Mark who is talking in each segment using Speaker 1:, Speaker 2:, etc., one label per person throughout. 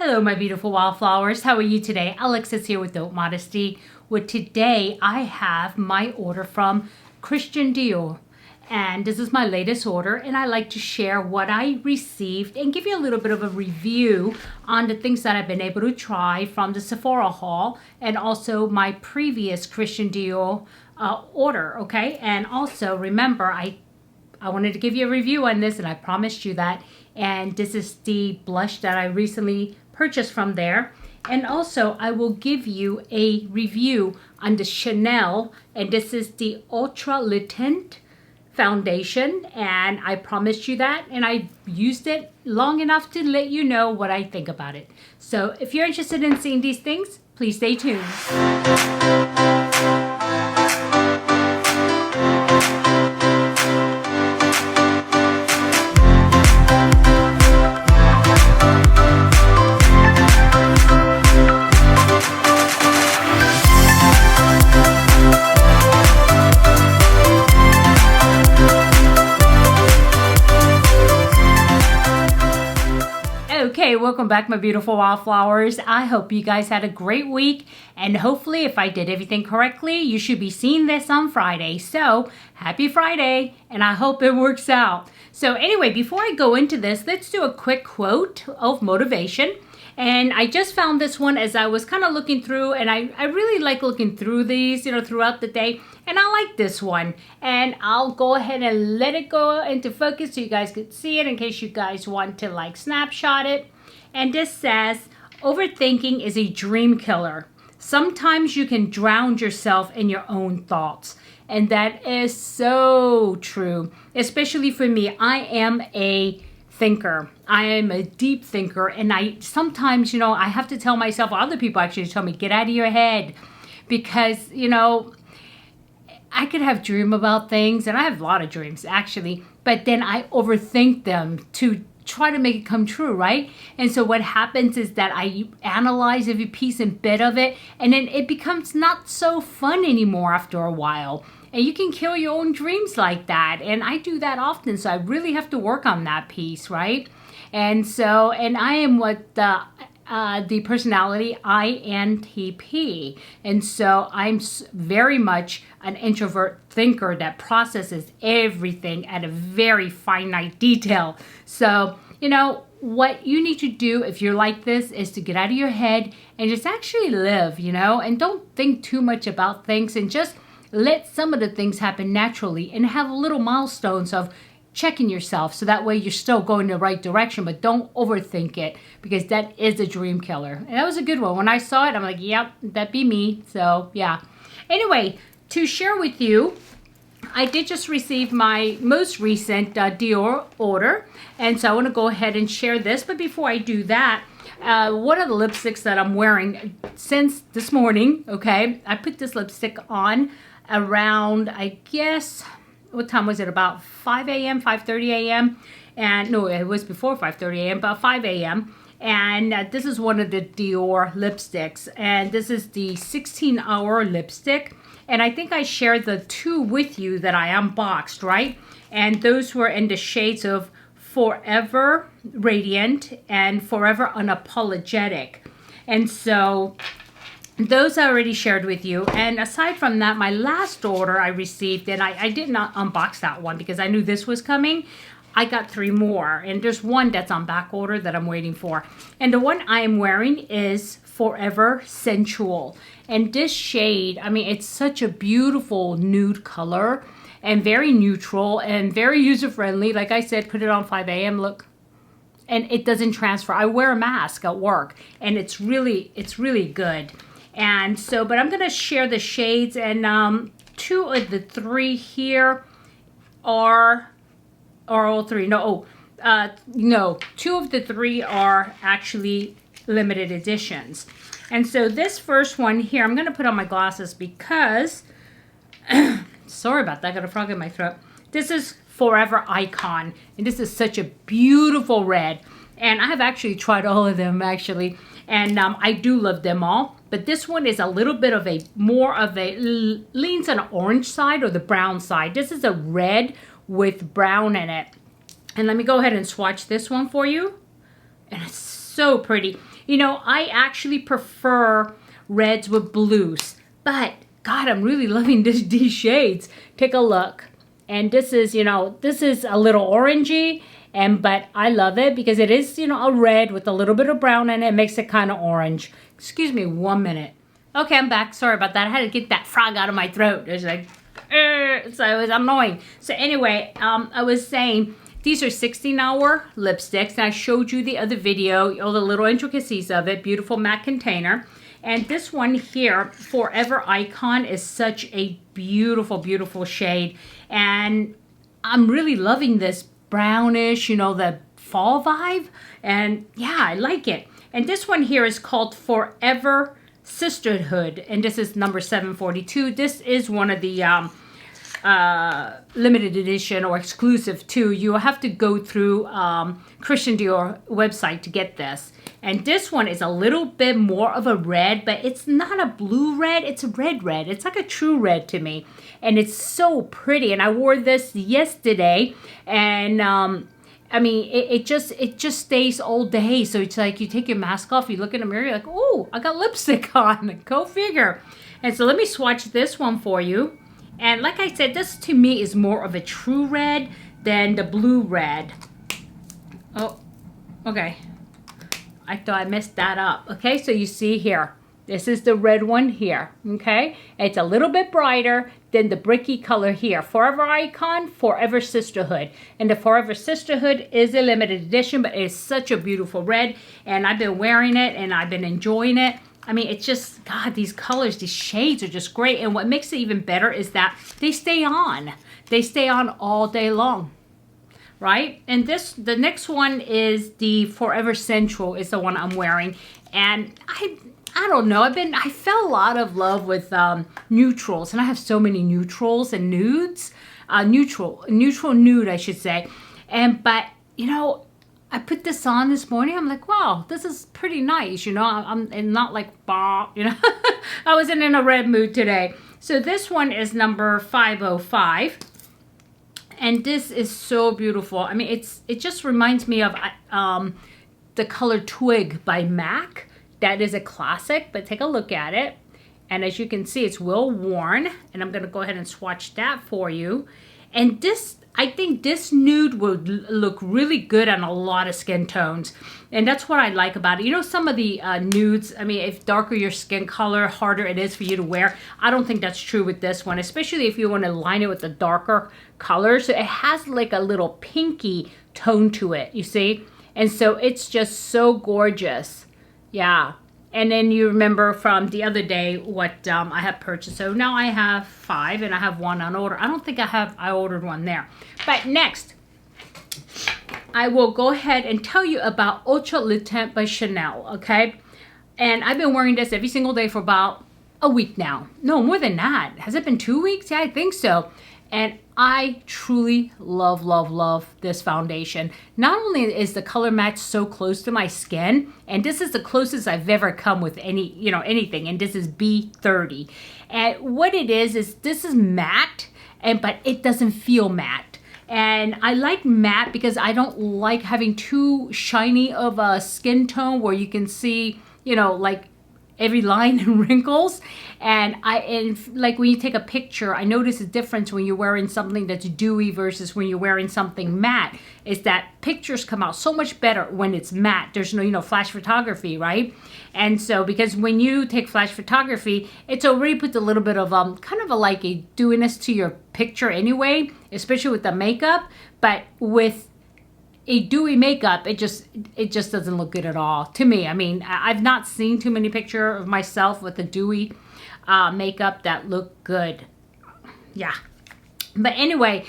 Speaker 1: Hello, my beautiful wildflowers. How are you today? Alexis here with Modesty. With today, I have my order from Christian Dior. And this is my latest order, and I like to share what I received and give you a little bit of a review on the things that I've been able to try from the Sephora haul and also my previous Christian Dior order, okay? And also, remember, I wanted to give you a review on this, and I promised you that. And this is the blush that I recently purchased from there. And also, I will give you a review on the Chanel, and this is the Ultra Le Tint foundation, and I promised you that, and I used it long enough to let you know what I think about it. So if you're interested in seeing these things, please stay tuned. Okay, welcome back, my beautiful wildflowers. I hope you guys had a great week, and hopefully if I did everything correctly, you should be seeing this on Friday. So happy Friday, and I hope it works out. So anyway, before I go into this, let's do a quick quote of motivation. And I just found this one as I was kind of looking through, and I really like looking through these, throughout the day. And I like this one. And I'll go ahead and let it go into focus so you guys could see it in case you guys want to snapshot it. And this says, overthinking is a dream killer. Sometimes you can drown yourself in your own thoughts. And that is so true, especially for me. I am a thinker. I am a deep thinker, and I sometimes, I have to tell myself, or other people actually tell me, get out of your head, because, I could have dream about things, and I have a lot of dreams actually, but then I overthink them to try to make it come true, right? And so what happens is that I analyze every piece and bit of it, and then it becomes not so fun anymore after a while. And you can kill your own dreams like that. And I do that often, so I really have to work on that piece, right? And so, and I am what the personality INTP. And so I'm very much an introvert thinker that processes everything at a very finite detail. So, what you need to do if you're like this is to get out of your head and just actually live, and don't think too much about things, and just let some of the things happen naturally, and have little milestones of checking yourself, so that way you're still going the right direction, but don't overthink it, because that is a dream killer. And that was a good one. When I saw it, I'm like, yep, that'd be me. So yeah. Anyway, to share with you, I did just receive my most recent Dior order, and so I want to go ahead and share this. But before I do that, one of the lipsticks that I'm wearing since this morning, okay, I put this lipstick on around, I guess, what time was it? About 5 a.m., 5:30 a.m. And no, it was before 5:30 a.m., about 5 a.m. And this is one of the Dior lipsticks. And this is the 16-hour lipstick. And I think I shared the two with you that I unboxed, right? And those were in the shades of Forever Radiant and Forever Unapologetic. And so those I already shared with you. And aside from that, my last order I received, and I did not unbox that one because I knew this was coming. I got 3 more, and there's one that's on back order that I'm waiting for. And the one I am wearing is Forever Sensual. And this shade, I mean, it's such a beautiful nude color and very neutral and very user-friendly. Like I said, put it on 5 a.m. Look. And it doesn't transfer. I wear a mask at work, and it's really good. And so, but I'm going to share the shades, and 2 of the 3 here are all 3. No, no, 2 of the 3 are actually limited editions. And so this first one here, I'm going to put on my glasses because, sorry about that, I got a frog in my throat. This is Forever Icon, and this is such a beautiful red. And I have actually tried all of them, actually, and I do love them all. But this one is a little bit of more of a, leans on the orange side or the brown side. This is a red with brown in it. And let me go ahead and swatch this one for you. And it's so pretty. You know, I actually prefer reds with blues, but God, I'm really loving these shades. Take a look. And this is, you know, this is a little orangey, but I love it because it is, you know, a red with a little bit of brown in it. It makes it kind of orange. Excuse me 1 minute. Okay, I'm back. Sorry about that. I had to get that frog out of my throat. It was like, so it was annoying. So anyway, I was saying, these are 16-hour lipsticks, and I showed you the other video, all the little intricacies of it. Beautiful matte container. And this one here, Forever Icon, is such a beautiful, beautiful shade. And I'm really loving this brownish, you know, the fall vibe. And yeah, I like it. And this one here is called Forever Sisterhood. And this is number 742. This is one of the limited edition or exclusive too. You have to go through Christian Dior website to get this. And this one is a little bit more of a red, but it's not a blue red, it's a red red. It's like a true red to me. And it's so pretty. And I wore this yesterday, and I mean, it just stays all day. So it's like you take your mask off, you look in the mirror, you're like, oh, I got lipstick on. Go figure. And so let me swatch this one for you. And like I said, this to me is more of a true red than the blue red. Oh, okay. I thought I messed that up. Okay, so you see here, this is the red one here, okay? It's a little bit brighter than the bricky color here. Forever Icon, Forever Sisterhood. And the Forever Sisterhood is a limited edition, but it is such a beautiful red. And I've been wearing it, and I've been enjoying it. I mean, it's just, God, these colors, these shades are just great. And what makes it even better is that they stay on. They stay on all day long. Right? And the next one is the Forever Central is the one I'm wearing. And I don't know, I fell a lot of love with neutrals, and I have so many neutrals and nudes. Neutral nude, I should say. But, you know, I put this on this morning. I'm like, wow, this is pretty nice. You know, I'm not like, bah, you know, I wasn't in a red mood today. So this one is number 505. And this is so beautiful. I mean, it just reminds me of the color Twig by MAC. That is a classic, but take a look at it. And as you can see, it's well worn. And I'm going to go ahead and swatch that for you. And this, I think this nude would look really good on a lot of skin tones. And that's what I like about it. You know, some of the nudes, I mean, if darker your skin color, harder it is for you to wear. I don't think that's true with this one, especially if you want to line it with a darker color. So it has like a little pinky tone to it, you see? And so it's just so gorgeous. Yeah. And then you remember from the other day what I have purchased. So now I have 5 and I have 1 on order. I don't think I ordered one there. But next, I will go ahead and tell you about Ultra Le Teint by Chanel, okay? And I've been wearing this every single day for about a week now. No, more than that. Has it been 2 weeks? Yeah, I think so. And I truly love, love, love this foundation. Not only is the color match so close to my skin, and this is the closest I've ever come with any, you know, anything, and this is B30. And what it is this is matte, but it doesn't feel matte. And I like matte because I don't like having too shiny of a skin tone where you can see, you know, like every line and wrinkles. And like when you take a picture, I notice a difference when you're wearing something that's dewy versus when you're wearing something matte, is that pictures come out so much better when it's matte. There's no, you know, flash photography, right? And so, because when you take flash photography, it's already puts a little bit of kind of like a dewiness to your picture anyway, especially with the makeup. But with a dewy makeup, it just doesn't look good at all to me. I mean, I've not seen too many pictures of myself with a dewy makeup that look good. Yeah. But anyway,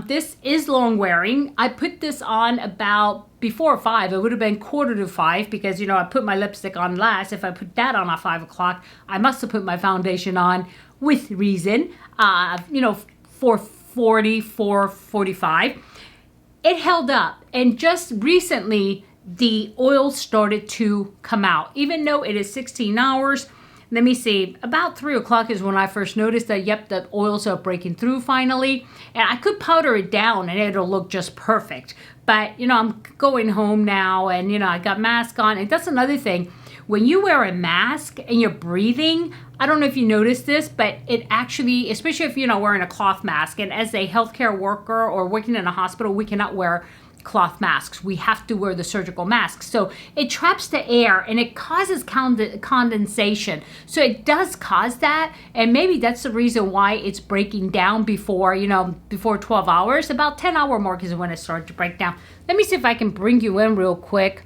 Speaker 1: this is long wearing. I put this on about before 5. It would have been 4:45 because, you know, I put my lipstick on last. If I put that on at 5 o'clock, I must have put my foundation on with reason, you know, 4:40, 4:45. It held up, and just recently the oil started to come out. Even though it is 16 hours, let me see, about 3 o'clock is when I first noticed that, yep, the oils are breaking through finally. And I could powder it down and it'll look just perfect. But, you know, I'm going home now and, you know, I got mask on. And that's another thing. When you wear a mask and you're breathing, I don't know if you noticed this, but it actually, especially if you're not wearing a cloth mask, and as a healthcare worker or working in a hospital, we cannot wear cloth masks. We have to wear the surgical masks. So it traps the air and it causes condensation. So it does cause that. And maybe that's the reason why it's breaking down before, you know, before 12 hours. About 10-hour mark is when it started to break down. Let me see if I can bring you in real quick.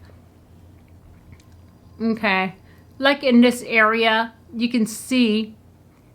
Speaker 1: Okay. Like in this area, you can see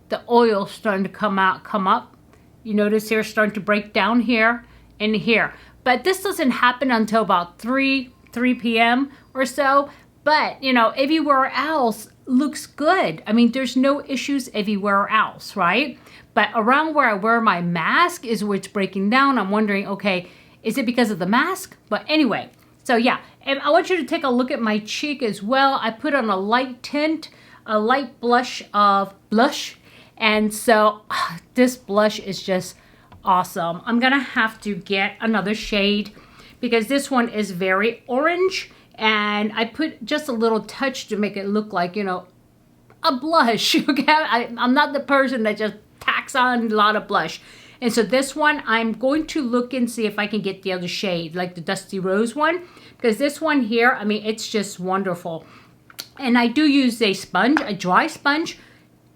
Speaker 1: the oil starting to come up. You notice here starting to break down here and here. But this doesn't happen until about 3 p.m. or so. But, you know, everywhere else looks good. I mean, there's no issues everywhere else, right? But around where I wear my mask is where it's breaking down. I'm wondering, okay, is it because of the mask? But anyway, so yeah. And I want you to take a look at my cheek as well. I put on a light tint, a light blush of blush. And so this blush is just awesome. I'm gonna have to get another shade because this one is very orange, and I put just a little touch to make it look like, you know, a blush. Okay, I'm not the person that just packs on a lot of blush. And so this one, I'm going to look and see if I can get the other shade, like the Dusty Rose one, because this one here, I mean, it's just wonderful. And I do use a sponge, a dry sponge,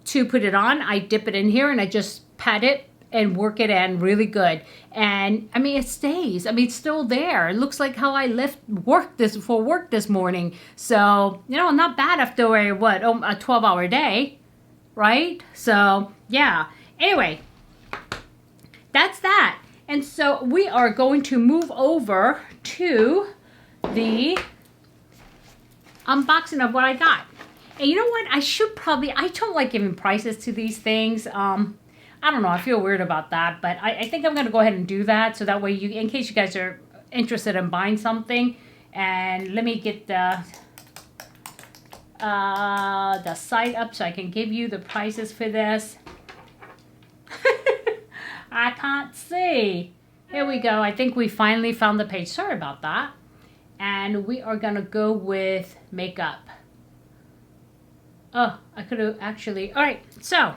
Speaker 1: to put it on. I dip it in here and I just pat it and work it in really good. And I mean, it stays. I mean, it's still there. It looks like how I left work this morning. So, you know, not bad after a 12-hour day, right? So, yeah. Anyway, that's that. And so we are going to move over to the unboxing of what I got. And you know what? I don't like giving prices to these things. I don't know. I feel weird about that, but I think I'm going to go ahead and do that. So that way, in case you guys are interested in buying something, and let me get the site up so I can give you the prices for this. I can't see. Here we go. I think we finally found the page. Sorry about that. And we are going to go with makeup. Oh, I could have actually. All right. So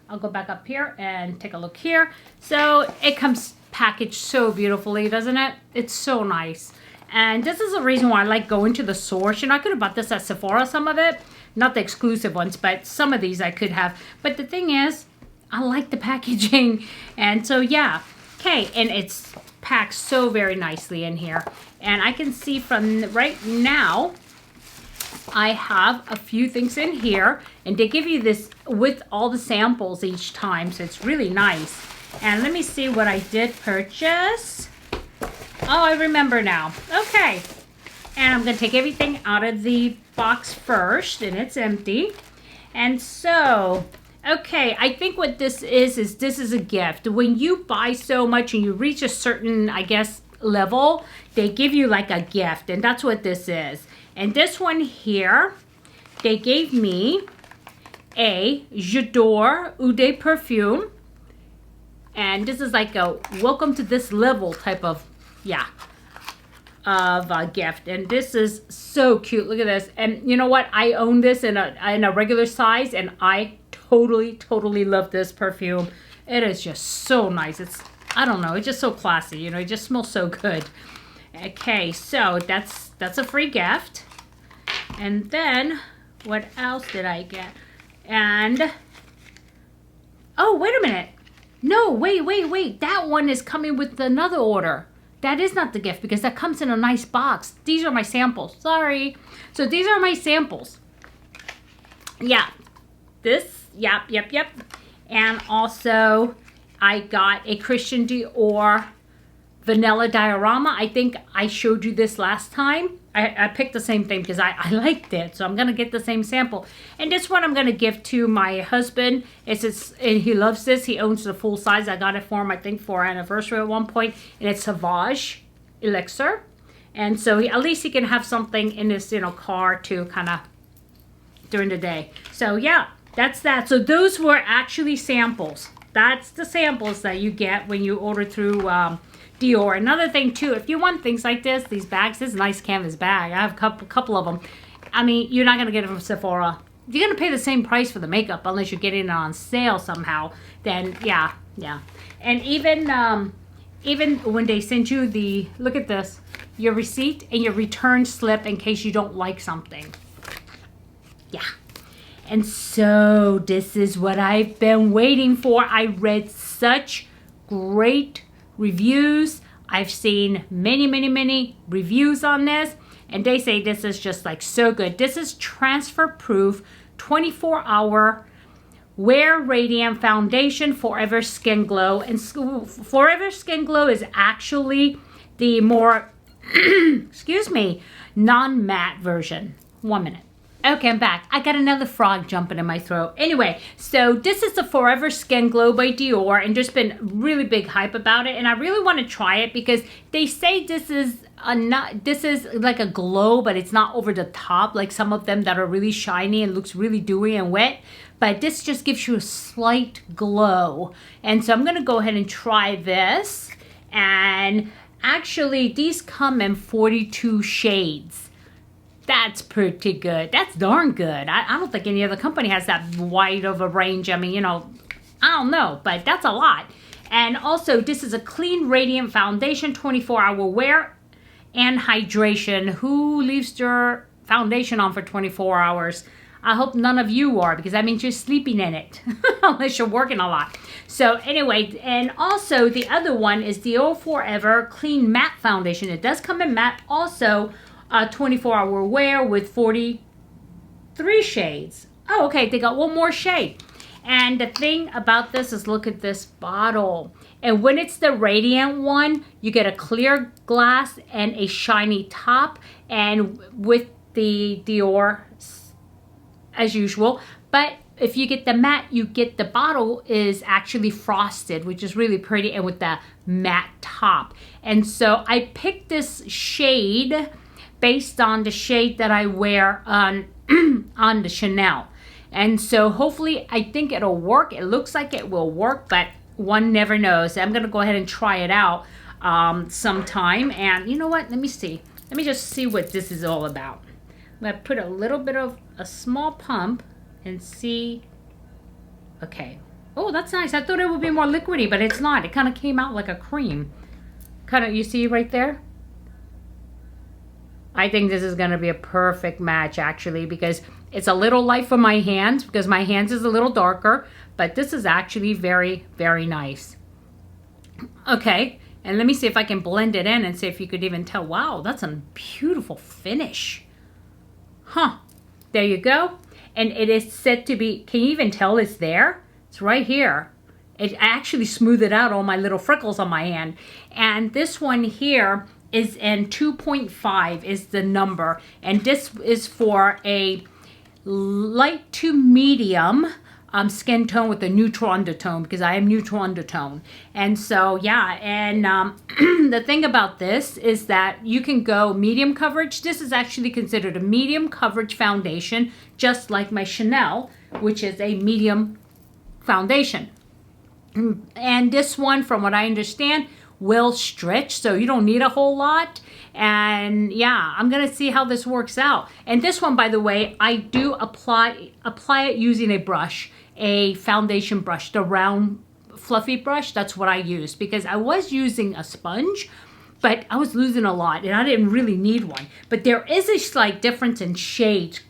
Speaker 1: I'll go back up here and take a look here. So it comes packaged so beautifully, doesn't it? It's so nice. And this is the reason why I like going to the source. You know, I could have bought this at Sephora, some of it. Not the exclusive ones, but some of these I could have. But the thing is, I like the packaging. And so, yeah. Okay, and it's packed so very nicely in here. And I can see from right now, I have a few things in here. And they give you this with all the samples each time. So it's really nice. And let me see what I did purchase. Oh, I remember now. Okay. And I'm going to take everything out of the box first. And it's empty. And so, okay, I think what this is this is a gift. When you buy so much and you reach a certain, I guess, level, they give you like a gift. And that's what this is. And this one here, they gave me a J'adore Eau de Perfume. And this is like a welcome to this level type of, yeah, of a gift. And this is so cute. Look at this. And you know what? I own this in a regular size, and I totally love this perfume. It is just so nice. It's, I don't know, it's just so classy. You know, it just smells so good. Okay, so that's a free gift. And then what else did I get? And oh, wait a minute. No, wait. That one is coming with another order. That is not the gift because that comes in a nice box. These are my samples. Sorry. So these are my samples. Yeah. This, yep. And also I got a Christian Dior Vanilla Diorama. I think I showed you this last time. I picked the same thing because I liked it. So I'm going to get the same sample. And this one I'm going to give to my husband. And he loves this. He owns the full size. I got it for him, I think, for our anniversary at one point. And it's Sauvage Elixir. And so at least he can have something in his, you know, car to kind of during the day. So yeah, that's that. So those were actually samples. That's the samples that you get when you order through Dior. Another thing too, if you want things like this, these bags, this is a nice canvas bag. I have a couple of them. I mean, you're not going to get it from Sephora. You're going to pay the same price for the makeup unless you're getting it on sale somehow. Then yeah. And even when they send you the, look at this, your receipt and your return slip in case you don't like something. Yeah. And so this is what I've been waiting for. I read such great reviews. I've seen many reviews on this, and they say this is just like so good. This is transfer proof 24-hour wear radiant foundation Forever Skin Glow. And Forever Skin Glow is actually the more excuse me, non-matte version. 1 minute. Okay, I'm back. I got another frog jumping in my throat. Anyway, so this is the Forever Skin Glow by Dior, and there's been really big hype about it, and I really want to try it because they say this is like a glow, but it's not over the top like some of them that are really shiny and looks really dewy and wet. But this just gives you a slight glow, and so I'm gonna go ahead and try this. And actually, these come in 42 shades. That's pretty good. That's darn good. I don't think any other company has that wide of a range. I mean, you know, I don't know, but that's a lot. And also, this is a clean, radiant foundation, 24-hour wear and hydration. Who leaves their foundation on for 24 hours? I hope none of you are, because that means you're sleeping in it, unless you're working a lot. So anyway, and also the other one is the Dior Forever Clean Matte Foundation. It does come in matte also. 24-hour wear with 43 shades. Oh, okay, they got one more shade. And the thing about this is, look at this bottle. And when it's the radiant one, you get a clear glass and a shiny top. And with the Dior, as usual. But if you get the matte, you get the bottle is actually frosted, which is really pretty, and with the matte top. And so I picked this shade based on the shade that I wear on on the Chanel. And so hopefully, I think it'll work. It looks like it will work, but one never knows. I'm gonna go ahead and try it out sometime. And you know what? Let me see. Let me just see what this is all about. I'm gonna put a little bit of a small pump and see. Okay. Oh, that's nice. I thought it would be more liquidy, but it's not. It kind of came out like a cream. Kind of, you see right there? I think this is going to be a perfect match, actually, because it's a little light for my hands, because my hands is a little darker, but this is actually very nice. Okay, and let me see if I can blend it in and see if you could even tell. Wow, that's a beautiful finish. Huh, there you go. And it is said to be, can you even tell it's there? It's right here. It actually smoothed out all my little freckles on my hand. And this one here is in 2.5 is the number, and this is for a light to medium skin tone with a neutral undertone, because I am neutral undertone. And so yeah, and the thing about this is that you can go medium coverage. This is actually considered a medium coverage foundation, just like my Chanel, which is a medium foundation. And this one, from what I understand, will stretch, so you don't need a whole lot. And yeah, I'm gonna see how this works out. And this one, by the way, I do apply it using a brush, a foundation brush, the round fluffy brush. That's what I use, because I was using a sponge, but I was losing a lot and I didn't really need one. But there is a slight difference in shades.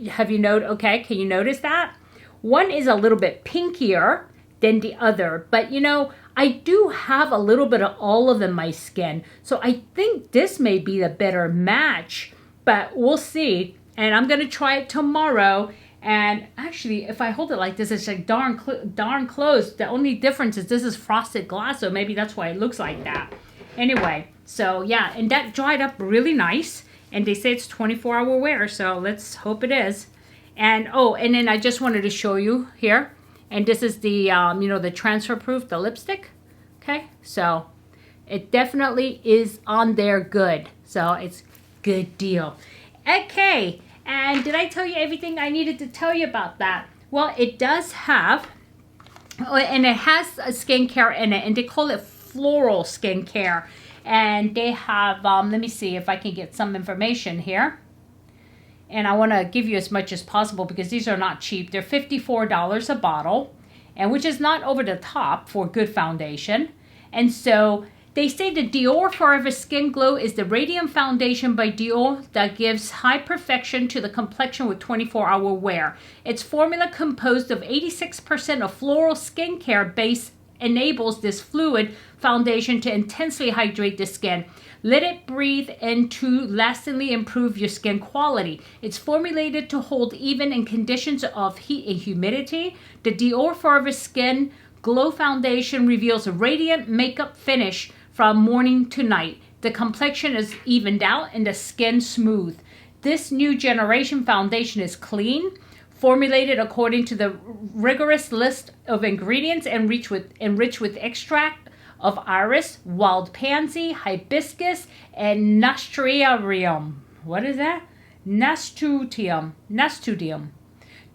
Speaker 1: Have you noticed? Okay, can you notice that? One is a little bit pinkier than the other, but you know, I do have a little bit of olive in my skin, so I think this may be the better match, but we'll see. And I'm gonna try it tomorrow. And actually, if I hold it like this, it's like darn close. The only difference is this is frosted glass, so maybe that's why it looks like that. Anyway, so yeah, and that dried up really nice. And they say it's 24-hour wear, so let's hope it is. And oh, and then I just wanted to show you here. And this is the, you know, the transfer proof, the lipstick. Okay, so it definitely is on there good. So it's good deal. Okay, And did I tell you everything I needed to tell you about that? Well, it does have, and it has a skincare in it, and they call it floral skincare. And they have, let me see if I can get some information here. And I want to give you as much as possible because these are not cheap. They're $54 a bottle, and which is not over the top for good foundation. And so they say the Dior Forever Skin Glow is the radiant foundation by Dior that gives high perfection to the complexion with 24-hour wear. Its formula, composed of 86% of floral skincare base, enables this fluid foundation to intensely hydrate the skin. Let it breathe and to lastingly improve your skin quality. It's formulated to hold even in conditions of heat and humidity. The Dior Forever Skin Glow Foundation reveals a radiant makeup finish from morning to night. The complexion is evened out and the skin smooth. This new generation foundation is clean, formulated according to the rigorous list of ingredients, enriched with extract of iris, wild pansy, hibiscus, and nasturtium. What is that? Nasturtium.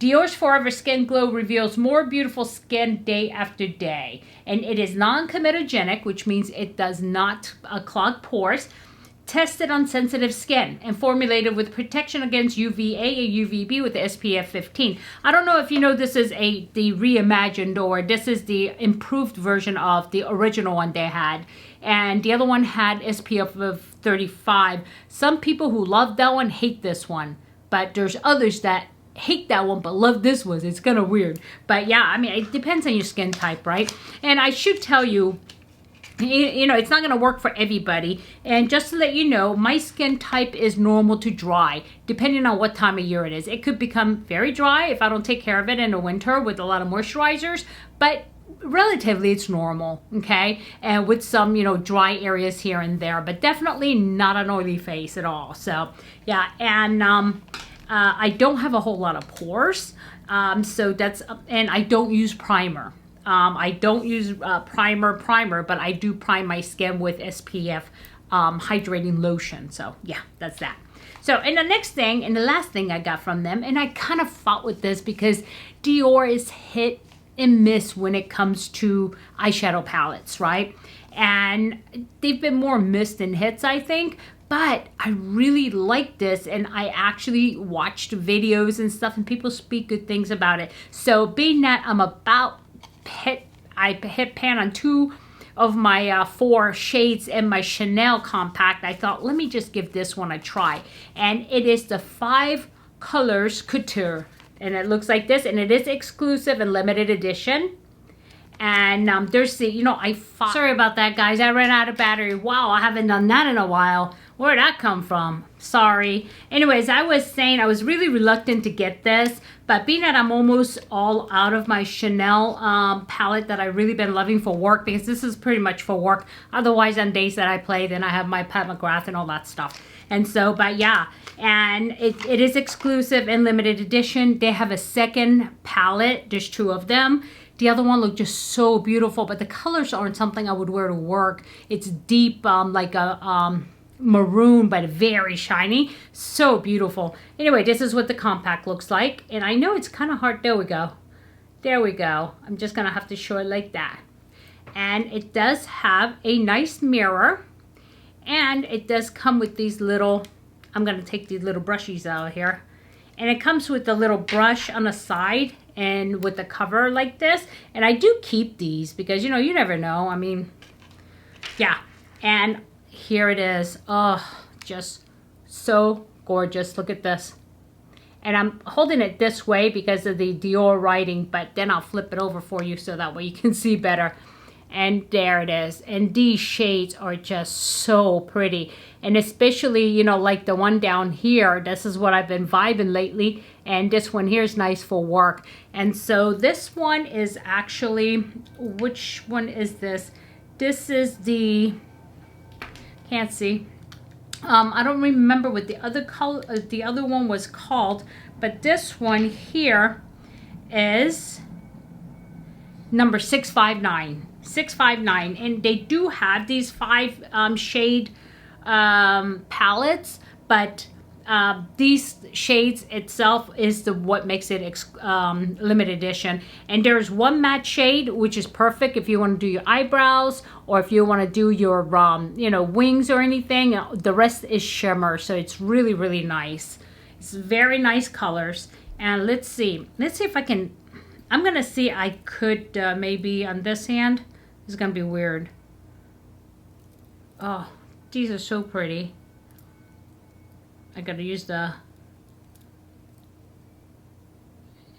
Speaker 1: Dior's Forever Skin Glow reveals more beautiful skin day after day. And it is non-comedogenic, which means it does not clog pores, tested on sensitive skin, and formulated with protection against UVA and UVB with SPF 15. I don't know if you know this is the reimagined, or this is the improved version of the original one they had. And the other one had SPF of 35. Some people who love that one hate this one, but there's others that hate that one but love this one. It's kind of weird. But yeah, I mean, it depends on your skin type, right? And I should tell you, you know, it's not going to work for everybody. And just to let you know, my skin type is normal to dry, depending on what time of year it is. It could become very dry if I don't take care of it in the winter with a lot of moisturizers, but relatively it's normal, okay? And with some, you know, dry areas here and there, but definitely not an oily face at all. So yeah, and I don't have a whole lot of pores, so that's, and I don't use primer. I don't use primer, but I do prime my skin with SPF hydrating lotion. So yeah, that's that. So, and the next thing, and the last thing I got from them, and I kind of fought with this because Dior is hit and miss when it comes to eyeshadow palettes, right? And they've been more missed than hits, I think. But I really like this, and I actually watched videos and stuff, and people speak good things about it. So being that I'm about I hit pan on 2 of my 4 shades in my Chanel compact, I thought, let me just give this one a try. And it is the 5 Colors Couture, and it looks like this, and it is exclusive and limited edition. And there's the, you know, sorry about that, guys. I ran out of battery. Wow, I haven't done that in a while. Where'd that come from? Sorry. Anyways, I was saying I was really reluctant to get this, but being that I'm almost all out of my Chanel palette that I've really been loving for work, because this is pretty much for work. Otherwise, on days that I play, then I have my Pat McGrath and all that stuff. And so, but yeah, and it is exclusive and limited edition. They have a second palette. There's 2 of them. The other one looked just so beautiful, but the colors aren't something I would wear to work. It's deep, like a maroon, but very shiny. So beautiful. Anyway, this is what the compact looks like. And I know it's kind of hard. There we go. There we go. I'm just going to have to show it like that. And it does have a nice mirror. And it does come with these little, I'm going to take these little brushies out here. And it comes with a little brush on the side and with the cover like this. And I do keep these because, you know, you never know. I mean, yeah. And here it is. Oh, just so gorgeous. Look at this. And I'm holding it this way because of the Dior writing, but then I'll flip it over for you so that way you can see better. And there it is. And these shades are just so pretty. And especially, you know, like the one down here, this is what I've been vibing lately. And this one here is nice for work. And so this one is actually, which one is this? This is the, can't see. I don't remember what the other color, the other one was called, but this one here is number 659. 659, and they do have these 5 shade palettes, but these shades itself is what makes it limited edition. And there's one matte shade, which is perfect if you want to do your eyebrows or if you want to do your, you know, wings or anything. The rest is shimmer, so it's really, really nice. It's very nice colors. And let's see if I can, I'm going to see, I could maybe on this hand, it's going to be weird. Oh, these are so pretty. I gotta use the,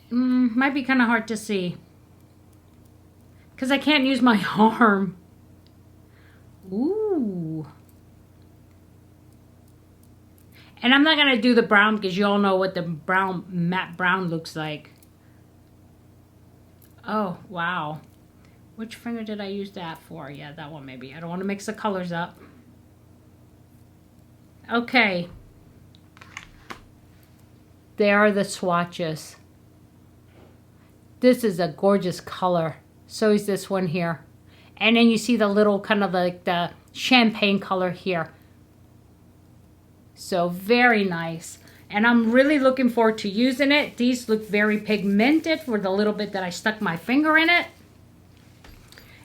Speaker 1: might be kind of hard to see because I can't use my arm. Ooh. And I'm not gonna do the brown because you all know what the brown, matte brown looks like. Oh, wow. Which finger did I use that for? Yeah, that one maybe. I don't want to mix the colors up. Okay. There are the swatches. This is a gorgeous color. So is this one here. And then you see the little kind of like the champagne color here. So very nice. And I'm really looking forward to using it. These look very pigmented for the little bit that I stuck my finger in it.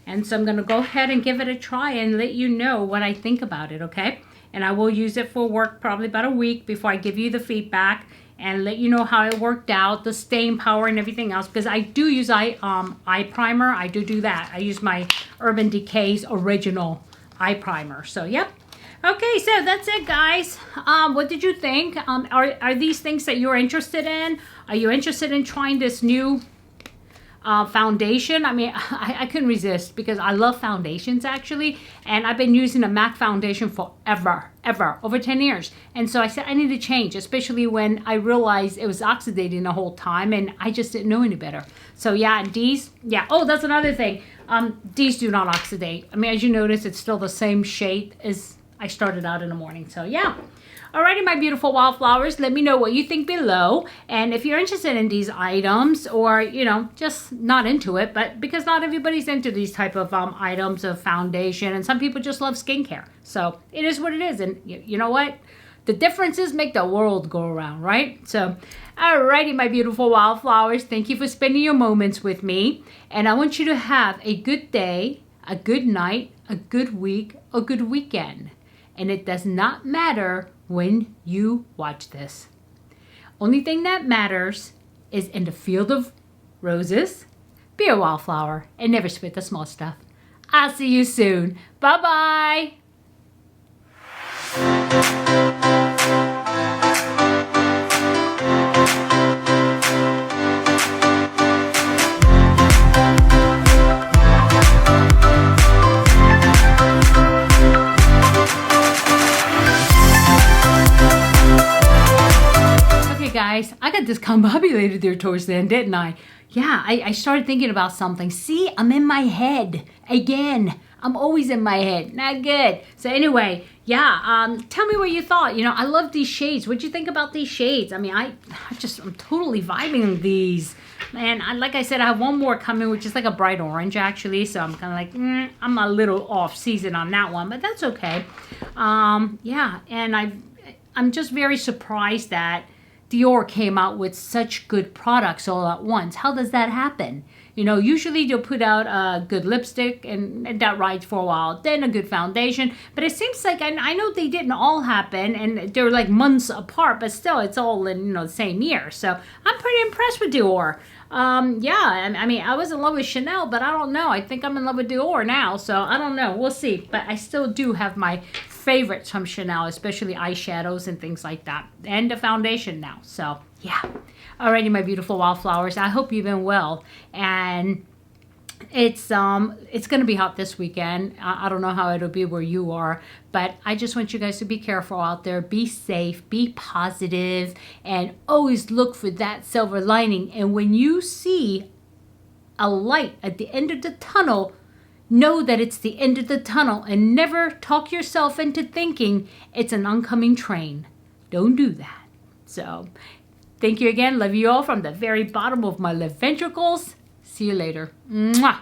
Speaker 1: And so I'm going to go ahead and give it a try and let you know what I think about it, okay? And I will use it for work probably about a week before I give you the feedback and let you know how it worked out, the staying power and everything else. Because I do use eye primer. I do that. I use my Urban Decay's original eye primer. So, yep. Okay, so that's it, guys. What did you think? Are these things that you're interested in? Are you interested in trying this new foundation? I mean, I couldn't resist because I love foundations actually, and I've been using a MAC foundation forever, over 10 years. And so I said I need to change, especially when I realized it was oxidating the whole time and I just didn't know any better. So yeah, and these, yeah. Oh, that's another thing. These do not oxidate. I mean, as you notice, it's still the same shade as I started out in the morning. So yeah. Alrighty, my beautiful wildflowers, let me know what you think below. And if you're interested in these items or, you know, just not into it, but because not everybody's into these type of items of foundation, and some people just love skincare. So it is what it is. And you know what? The differences make the world go around, right? So, alrighty, my beautiful wildflowers, thank you for spending your moments with me. And I want you to have a good day, a good night, a good week, a good weekend. And it does not matter when you watch this. Only thing that matters is in the field of roses, be a wildflower and never spit the small stuff. I'll see you soon. Bye-bye. Guys, I got discombobulated there towards the end, didn't I? Yeah, I started thinking about something. See, I'm in my head again. I'm always in my head. Not good. So anyway, yeah, tell me what you thought. You know, I love these shades. What'd you think about these shades? I mean, I'm totally vibing these. And like I said, I have one more coming, which is like a bright orange, actually. So I'm kind of like, I'm a little off season on that one, but that's okay. Yeah, and I'm just very surprised that Dior came out with such good products all at once. How does that happen? You know, usually they'll put out a good lipstick and that rides for a while, then a good foundation. But it seems like, I know they didn't all happen and they're like months apart, but still it's all in, you know, the same year. So I'm pretty impressed with Dior. Yeah, I mean, I was in love with Chanel, but I don't know. I think I'm in love with Dior now, so I don't know. We'll see. But I still do have my favorites from Chanel, especially eyeshadows and things like that, and the foundation now. So yeah. Alrighty, my beautiful wildflowers, I hope you've been well. And it's gonna be hot this weekend. I don't know how it'll be where you are, but I just want you guys to be careful out there. Be safe, be positive, and always look for that silver lining. And when you see a light at the end of the tunnel, know that it's the end of the tunnel, and never talk yourself into thinking it's an oncoming train. Don't do that. So thank you again. Love you all from the very bottom of my left ventricles. See you later. Mwah.